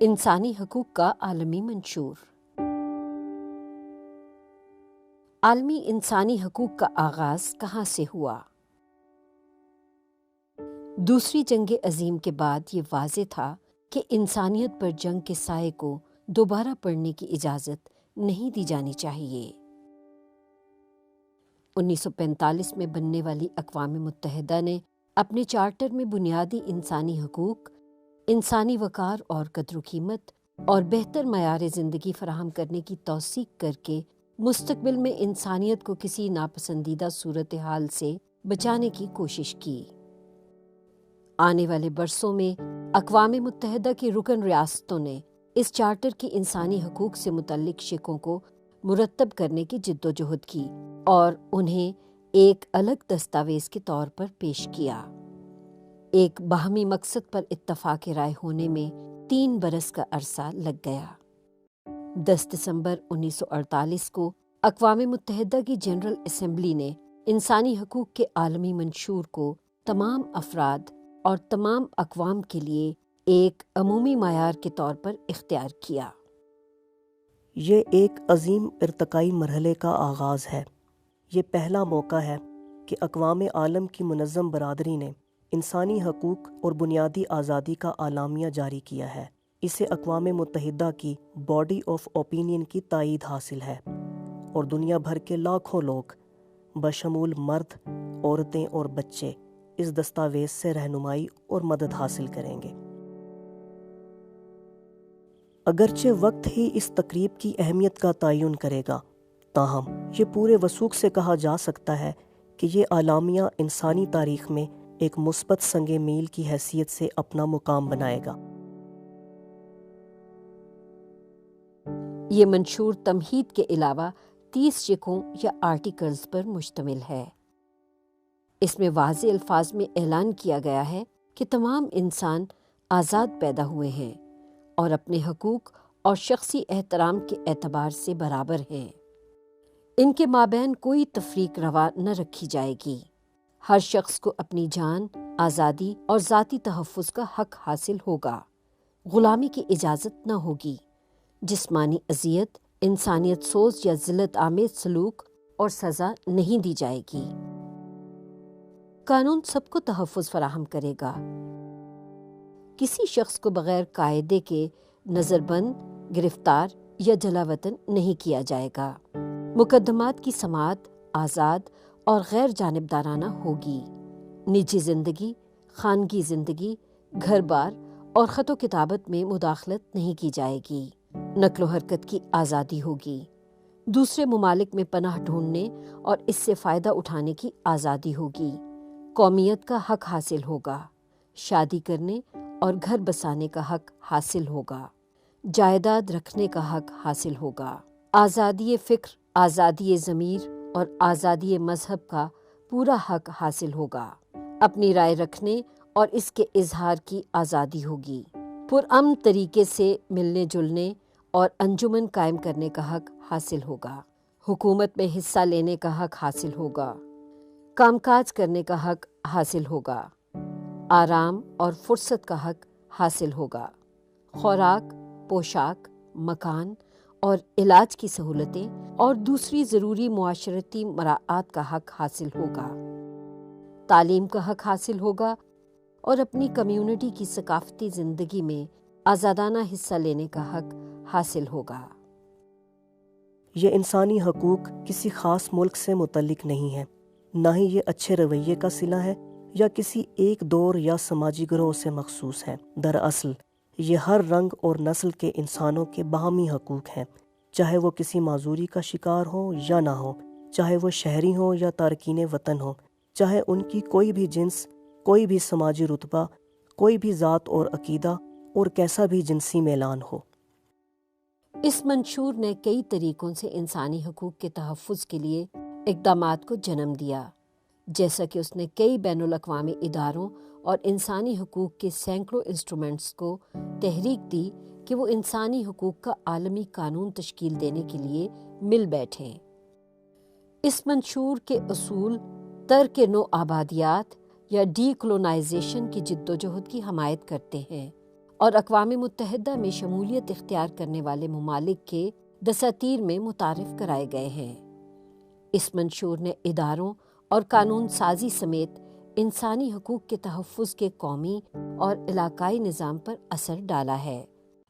انسانی حقوق کا عالمی منشور۔ عالمی انسانی حقوق کا آغاز کہاں سے ہوا؟ دوسری جنگ عظیم کے بعد یہ واضح تھا کہ انسانیت پر جنگ کے سائے کو دوبارہ پڑنے کی اجازت نہیں دی جانی چاہیے۔ 1945 میں بننے والی اقوام متحدہ نے اپنے چارٹر میں بنیادی انسانی حقوق، انسانی وقار اور قدر و قیمت اور بہتر معیار زندگی فراہم کرنے کی توثیق کر کے مستقبل میں انسانیت کو کسی ناپسندیدہ صورتحال سے بچانے کی کوشش کی۔ آنے والے برسوں میں اقوام متحدہ کی رکن ریاستوں نے اس چارٹر کی انسانی حقوق سے متعلق شقوں کو مرتب کرنے کی جد و جہد کی اور انہیں ایک الگ دستاویز کے طور پر پیش کیا۔ ایک باہمی مقصد پر اتفاق رائے ہونے میں 3 برس کا عرصہ لگ گیا۔ 10 دسمبر 1948 کو اقوام متحدہ کی جنرل اسمبلی نے انسانی حقوق کے عالمی منشور کو تمام افراد اور تمام اقوام کے لیے ایک عمومی معیار کے طور پر اختیار کیا۔ یہ ایک عظیم ارتقائی مرحلے کا آغاز ہے۔ یہ پہلا موقع ہے کہ اقوام عالم کی منظم برادری نے انسانی حقوق اور بنیادی آزادی کا اعلامیہ جاری کیا ہے۔ اسے اقوام متحدہ کی باڈی آف اوپینین کی تائید حاصل ہے اور دنیا بھر کے لاکھوں لوگ بشمول مرد، عورتیں اور بچے اس دستاویز سے رہنمائی اور مدد حاصل کریں گے۔ اگرچہ وقت ہی اس تقریب کی اہمیت کا تعین کرے گا، تاہم یہ پورے وثوق سے کہا جا سکتا ہے کہ یہ اعلامیہ انسانی تاریخ میں ایک مثبت سنگ میل کی حیثیت سے اپنا مقام بنائے گا۔ یہ منشور تمہید کے علاوہ 30 شقوں یا آرٹیکلز پر مشتمل ہے۔ اس میں واضح الفاظ میں اعلان کیا گیا ہے کہ تمام انسان آزاد پیدا ہوئے ہیں اور اپنے حقوق اور شخصی احترام کے اعتبار سے برابر ہیں۔ ان کے مابین کوئی تفریق روا نہ رکھی جائے گی۔ ہر شخص کو اپنی جان، آزادی اور ذاتی تحفظ کا حق حاصل ہوگا۔ غلامی کی اجازت نہ ہوگی۔ جسمانی اذیت، انسانیت سوز یا ذلت آمیز سلوک اور سزا نہیں دی جائے گی۔ قانون سب کو تحفظ فراہم کرے گا۔ کسی شخص کو بغیر قاعدے کے نظر بند، گرفتار یا جلا وطن نہیں کیا جائے گا۔ مقدمات کی سماعت آزاد اور غیر جانبدارانہ ہوگی۔ نجی زندگی، خانگی زندگی، گھر بار اور خط و کتابت میں مداخلت نہیں کی جائے گی۔ نقل و حرکت کی آزادی ہوگی۔ دوسرے ممالک میں پناہ ڈھونڈنے اور اس سے فائدہ اٹھانے کی آزادی ہوگی۔ قومیت کا حق حاصل ہوگا۔ شادی کرنے اور گھر بسانے کا حق حاصل ہوگا۔ جائیداد رکھنے کا حق حاصل ہوگا۔ آزادی فکر، آزادی ضمیر اور آزادی مذہب کا پورا حق حاصل ہوگا۔ اپنی رائے رکھنے اور اس کے اظہار کی آزادی ہوگی۔ پرامن طریقے سے ملنے جلنے اور انجمن قائم کرنے کا حق حاصل ہوگا۔ حکومت میں حصہ لینے کا حق حاصل ہوگا۔ کام کاج کرنے کا حق حاصل ہوگا۔ آرام اور فرصت کا حق حاصل ہوگا۔ خوراک، پوشاک، مکان اور علاج کی سہولتیں اور دوسری ضروری معاشرتی مراعات کا حق حاصل ہوگا۔ تعلیم کا حق حاصل ہوگا اور اپنی کمیونٹی کی ثقافتی زندگی میں آزادانہ حصہ لینے کا حق حاصل ہوگا۔ یہ انسانی حقوق کسی خاص ملک سے متعلق نہیں ہے، نہ ہی یہ اچھے رویے کا صلہ ہے یا کسی ایک دور یا سماجی گروہ سے مخصوص ہے۔ دراصل یہ ہر رنگ اور نسل کے انسانوں کے باہمی حقوق ہیں، چاہے وہ کسی معذوری کا شکار ہوں یا نہ ہوں، چاہے وہ شہری ہوں یا تارکین وطن ہوں، چاہے ان کی کوئی بھی جنس، کوئی بھی سماجی رتبہ، کوئی بھی ذات اور عقیدہ اور کیسا بھی جنسی میلان ہو۔ اس منشور نے کئی طریقوں سے انسانی حقوق کے تحفظ کے لیے اقدامات کو جنم دیا، جیسا کہ اس نے کئی بین الاقوامی اداروں اور انسانی حقوق کے سینکڑوں انسٹرومنٹس کو تحریک دی کہ وہ انسانی حقوق کا عالمی قانون تشکیل دینے کے لیے مل بیٹھیں۔ اس منشور کے اصول ترک نو آبادیات یا ڈی کولونائزیشن کی جد و جہد کی حمایت کرتے ہیں اور اقوام متحدہ میں شمولیت اختیار کرنے والے ممالک کے دساتیر میں متعارف کرائے گئے ہیں۔ اس منشور نے اداروں اور قانون سازی سمیت انسانی حقوق کے تحفظ کے قومی اور علاقائی نظام پر اثر ڈالا ہے،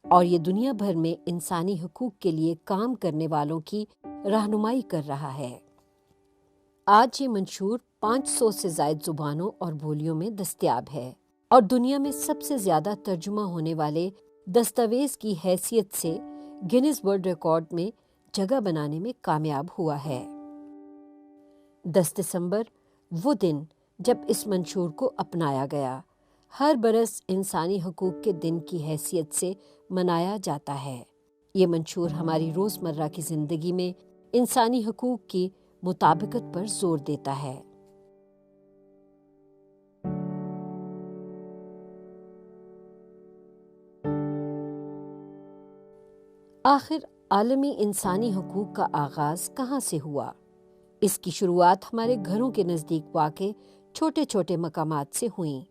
اور یہ دنیا بھر میں انسانی حقوق کے لیے کام کرنے والوں کی رہنمائی کر رہا ہے۔ آج یہ منشور 500 سے زائد زبانوں اور بولیوں میں دستیاب ہے اور دنیا میں سب سے زیادہ ترجمہ ہونے والے دستاویز کی حیثیت سے گینیز ورلڈ ریکارڈ میں جگہ بنانے میں کامیاب ہوا ہے۔ 10 دسمبر وہ دن جب اس منشور کو اپنایا گیا، ہر برس انسانی حقوق کے دن کی حیثیت سے منایا جاتا ہے۔ یہ منشور ہماری روزمرہ کی زندگی میں انسانی حقوق کی مطابقت پر زور دیتا ہے۔ آخر عالمی انسانی حقوق کا آغاز کہاں سے ہوا؟ اس کی شروعات ہمارے گھروں کے نزدیک واقع چھوٹے چھوٹے مقامات سے ہوئیں،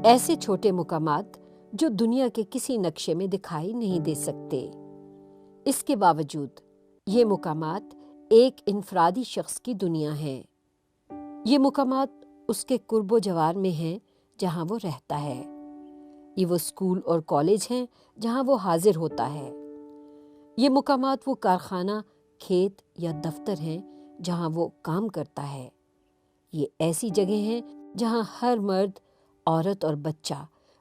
ایسے چھوٹے مقامات جو دنیا کے کسی نقشے میں دکھائی نہیں دے سکتے۔ اس کے باوجود یہ مقامات ایک انفرادی شخص کی دنیا ہیں۔ یہ مقامات اس کے قرب و جوار میں ہیں جہاں وہ رہتا ہے۔ یہ وہ اسکول اور کالج ہیں جہاں وہ حاضر ہوتا ہے۔ یہ مقامات وہ کارخانہ، کھیت یا دفتر ہیں جہاں وہ کام کرتا ہے۔ یہ ایسی جگہیں ہیں جہاں ہر مرد، عورت اور بچہ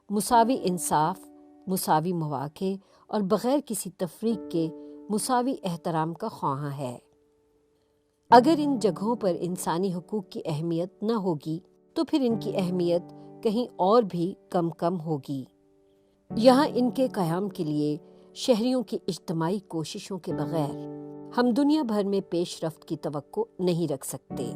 مساوی انصاف، مساوی مواقع اور بغیر کسی تفریق کے مساوی احترام کا خواہاں ہے۔ اگر ان جگہوں پر انسانی حقوق کی اہمیت نہ ہوگی تو پھر ان کی اہمیت کہیں اور بھی کم ہوگی۔ یہاں ان کے قیام کے لیے شہریوں کی اجتماعی کوششوں کے بغیر ہم دنیا بھر میں پیش رفت کی توقع نہیں رکھ سکتے۔